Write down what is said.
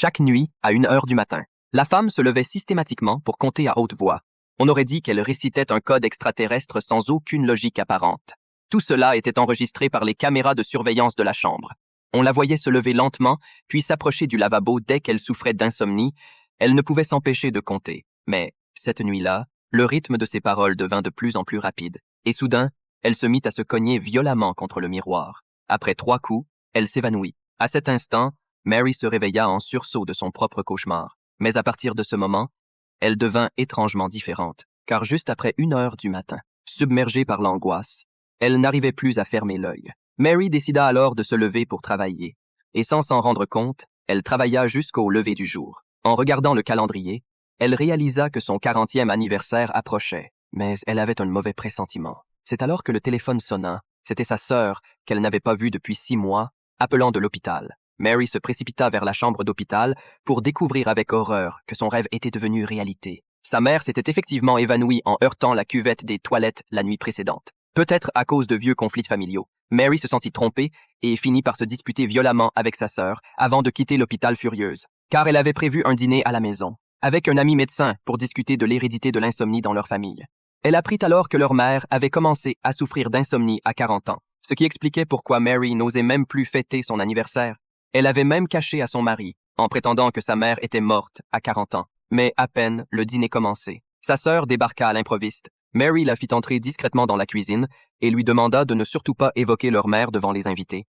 chaque nuit à 1 heure du matin. La femme se levait systématiquement pour compter à haute voix. On aurait dit qu'elle récitait un code extraterrestre sans aucune logique apparente. Tout cela était enregistré par les caméras de surveillance de la chambre. On la voyait se lever lentement, puis s'approcher du lavabo dès qu'elle souffrait d'insomnie. Elle ne pouvait s'empêcher de compter. Mais, cette nuit-là, le rythme de ses paroles devint de plus en plus rapide. Et soudain, elle se mit à se cogner violemment contre le miroir. Après 3 coups, elle s'évanouit. À cet instant, Mary se réveilla en sursaut de son propre cauchemar. Mais à partir de ce moment, elle devint étrangement différente, car juste après 1 heure du matin, submergée par l'angoisse, elle n'arrivait plus à fermer l'œil. Mary décida alors de se lever pour travailler, et sans s'en rendre compte, elle travailla jusqu'au lever du jour. En regardant le calendrier, elle réalisa que son 40e anniversaire approchait, mais elle avait un mauvais pressentiment. C'est alors que le téléphone sonna. C'était sa sœur, qu'elle n'avait pas vue depuis 6 mois, appelant de l'hôpital. Mary se précipita vers la chambre d'hôpital pour découvrir avec horreur que son rêve était devenu réalité. Sa mère s'était effectivement évanouie en heurtant la cuvette des toilettes la nuit précédente. Peut-être à cause de vieux conflits familiaux. Mary se sentit trompée et finit par se disputer violemment avec sa sœur avant de quitter l'hôpital furieuse, car elle avait prévu un dîner à la maison, avec un ami médecin pour discuter de l'hérédité de l'insomnie dans leur famille. Elle apprit alors que leur mère avait commencé à souffrir d'insomnie à 40 ans, ce qui expliquait pourquoi Mary n'osait même plus fêter son anniversaire. Elle avait même caché à son mari, en prétendant que sa mère était morte à 40 ans. Mais à peine le dîner commencé, sa sœur débarqua à l'improviste. Mary la fit entrer discrètement dans la cuisine et lui demanda de ne surtout pas évoquer leur mère devant les invités.